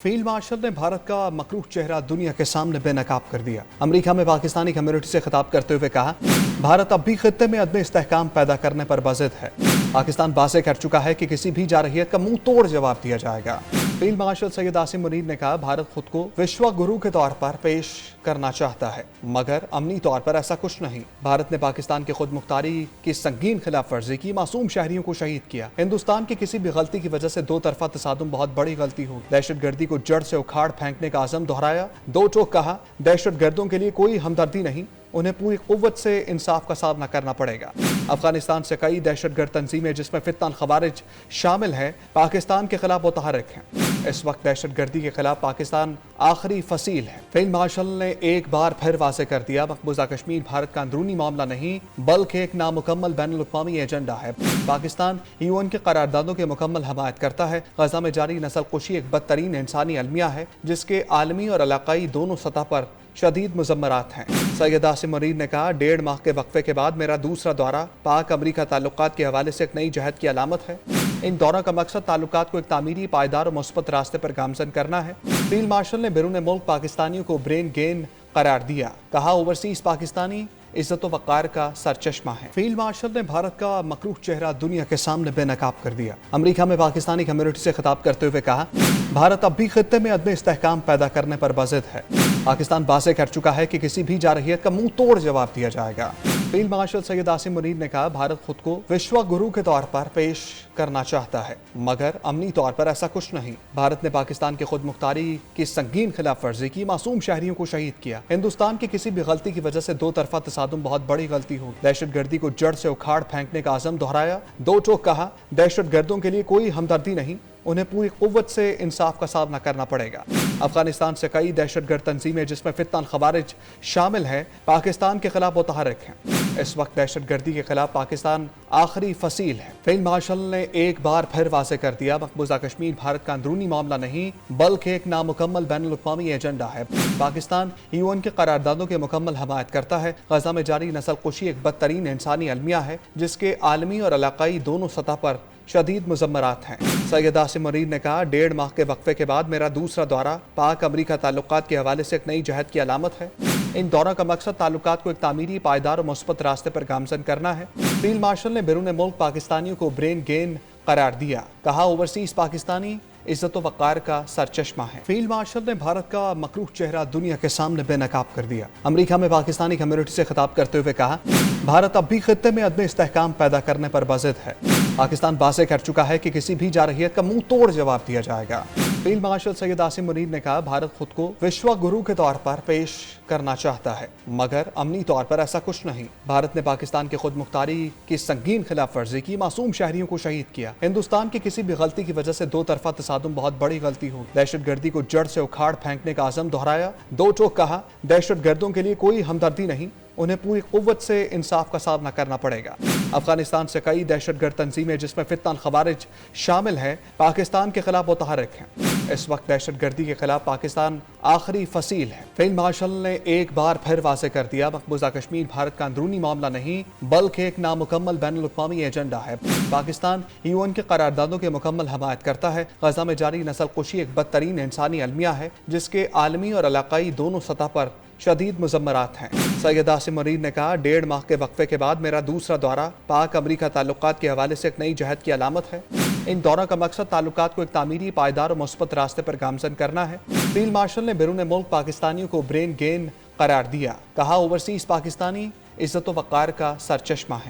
Field marshal ने भारत का मकरूह चेहरा दुनिया के सामने बेनकाब कर दिया। अमेरिका में पाकिस्तानी कम्युनिटी से खिताब करते हुए कहा, भारत अब भी खित्ते में अदम इस्तेहकाम पैदा करने पर बाज़िद है। पाकिस्तान वाज़ेह कर चुका है कि किसी भी जारहियत का मुंह तोड़ जवाब दिया जाएगा। फील्ड मार्शल सैयद आसिम मुनीर ने कहा, भारत खुद को विश्व गुरु के तौर पर पेश करना चाहता है, मगर अमनी तौर पर ऐसा कुछ नहीं। भारत ने पाकिस्तान की खुद मुख्तारी की संगीन खिलाफ वर्जी की, मासूम शहरियों को शहीद किया। हिंदुस्तान की किसी भी गलती की वजह से दो तरफा तसादुम बहुत बड़ी गलती हो। दहशतगर्दी को जड़ से उखाड़ फेंकने का आज़म दोहराया। दो टोक कहा, दहशतगर्दों के लिए कोई हमदर्दी नहीं, उन्हें पूरी कुव्वत से इंसाफ का सामना करना पड़ेगा। अफगानिस्तान से कई दहशतगर्द तंजीमें जिसमें फित्ना खवारिज शामिल है, पाकिस्तान के खिलाफ मुतहर्रिक हैं। इस वक्त दहशतगर्दी के खिलाफ पाकिस्तान आखिरी फसील है। फील्ड मार्शल ने एक बार फिर वाज़ेह कर दिया, मकबूजा कश्मीर भारत का अंदरूनी मामला नहीं बल्कि एक नामुकम्मल बैनुल अक़वामी एजेंडा है। पाकिस्तान यूएन के करारदादों की मुकम्मल हमायत करता है। गजा में जारी नस्ल कुशी एक बदतरीन इंसानी अलमिया है जिसके आलमी और इलाकाई दोनों सतह पर शदीद मुज़म्मरात हैं। सैयद आसिम मुनीर ने कहा, 1.5 माह के वक्फे के बाद मेरा दूसरा दौरा पाक अमरीका ताल्लुकात के हवाले से एक नई जहद की अलामत है। इन दौरों का मकसद ताल्लुकात को एक तामीरी, पायदार और मुस्बत रास्ते पर गामजन करना है। फील्ड मार्शल ने बैरून मुल्क पाकिस्तानियों को ब्रेन गेन करार दिया। कहा, ओवरसीज पाकिस्तानी इज्जत व वक़ार का सरचश्मा है। फील्ड मार्शल ने भारत का मकरूह चेहरा दुनिया के सामने बेनकाब कर दिया। अमेरिका में पाकिस्तानी कम्युनिटी से खिताब करते हुए कहा, भारत अब भी खित्ते में अदम इस्तेहकाम पैदा करने पर बाज़िद है। पाकिस्तान वाज़ेह कर चुका है कि किसी भी जारहियत का मुंह तोड़ जवाब दिया जाएगा। फील्ड मार्शल सैयद आसिम मुनीर ने कहा, भारत खुद को विश्व गुरु के तौर पर पेश करना चाहता है, मगर अमनी तौर पर ऐसा कुछ नहीं। भारत ने पाकिस्तान की खुद मुख्तारी की संगीन खिलाफ वर्जी की, मासूम शहरियों को शहीद किया। हिंदुस्तान की किसी भी गलती की वजह से दो तरफा तसादुम बहुत बड़ी गलती हो। दहशतगर्दी को जड़ से उखाड़ फेंकने का आज़म दोहराया। दो टोक कहा, दहशतगर्दों के लिए कोई हमदर्दी नहीं, उन्हें पूरी कुव्वत से इंसाफ का सामना करना पड़ेगा। अफगानिस्तान से कई दहशतगर्द तंजीमें जिसमें फित्ना खवारिज शामिल है, पाकिस्तान के खिलाफ मुतहर्रिक हैं। इस वक्त दहशतगर्दी के खिलाफ पाकिस्तान आखिरी फसील है। फील्ड मार्शल ने एक बार फिर वाज़ेह कर दिया, मकबूजा कश्मीर भारत का अंदरूनी मामला नहीं बल्कि एक नामुकम्मल बैनुल अक़वामी एजेंडा है। पाकिस्तान यूएन के करारदादों की मुकम्मल हमायत करता है। गजा में जारी नस्ल कुशी एक बदतरीन इंसानी अलमिया है जिसके आलमी और इलाकाई दोनों सतह पर शदीद मुज़म्मरात हैं। सैयद आसिम मुनीर ने कहा, 1.5 माह के वक्फे के बाद मेरा दूसरा दौरा पाक अमरीका ताल्लुकात के हवाले से एक नई जहद की अलामत है। इन दौरों का मकसद ताल्लुकात को एक तामीरी, पायदार और मुस्बत रास्ते पर गामजन करना है। फील्ड मार्शल ने बैरून मुल्क पाकिस्तानियों को ब्रेन गेन करार दिया। कहा, ओवरसीज पाकिस्तानी इज्जत व वक़ार का सरचश्मा है। फील्ड मार्शल ने भारत का मकरूह चेहरा दुनिया के सामने बेनकाब कर दिया। अमेरिका में पाकिस्तानी कम्युनिटी से खिताब करते हुए कहा, भारत अब भी खित्ते में अदम इस्तेहकाम पैदा करने पर बाज़िद है। पाकिस्तान वाज़ेह कर चुका है कि किसी भी जारहियत का मुंह तोड़ जवाब दिया जाएगा। फील्ड मार्शल सैयद आसिम मुनीर ने कहा, भारत खुद को विश्व गुरु के तौर पर पेश करना चाहता है, मगर अमनी तौर पर ऐसा कुछ नहीं। भारत ने पाकिस्तान की खुद मुख्तारी की संगीन खिलाफ वर्जी की, मासूम शहरियों को शहीद किया। हिंदुस्तान की किसी भी गलती की वजह से दो तरफा तसादुम बहुत बड़ी गलती हो। दहशतगर्दी को जड़ से उखाड़ फेंकने का आज़म दोहराया। दो टोक कहा, दहशतगर्दों के लिए कोई हमदर्दी नहीं, उन्हें पूरी कुव्वत से इंसाफ का सामना करना पड़ेगा। अफगानिस्तान से कई दहशतगर्द तंजीमें जिसमें फित्ना खवारिज शामिल है, पाकिस्तान के खिलाफ मुतहर्रिक हैं। इस वक्त दहशतगर्दी के खिलाफ पाकिस्तान आखिरी फसील है। फील्ड मार्शल ने एक बार फिर वाज़ेह कर दिया, मकबूजा कश्मीर भारत का अंदरूनी मामला नहीं बल्कि एक नामुकम्मल बैनुल अक़वामी एजेंडा है। पाकिस्तान यूएन के करारदादों की मुकम्मल हमायत करता है। गजा में जारी नस्ल कुशी एक बदतरीन इंसानी अलमिया है जिसके आलमी और इलाकाई दोनों सतह पर शदीद मुज़म्मरात हैं। सैयद आसिम मुनीर ने कहा, 1.5 माह के वक्फे के बाद मेरा दूसरा दौरा पाक अमरीका ताल्लुकात के हवाले से एक नई जहद की अलामत है। इन दौरों का मकसद ताल्लुकात को एक तामीरी, पायदार और मुस्बत रास्ते पर गामजन करना है। फील्ड मार्शल ने बैरून मुल्क पाकिस्तानियों को ब्रेन गेन करार दिया। कहा, ओवरसीज पाकिस्तानी इज्जत व वक़ार का सरचश्मा है।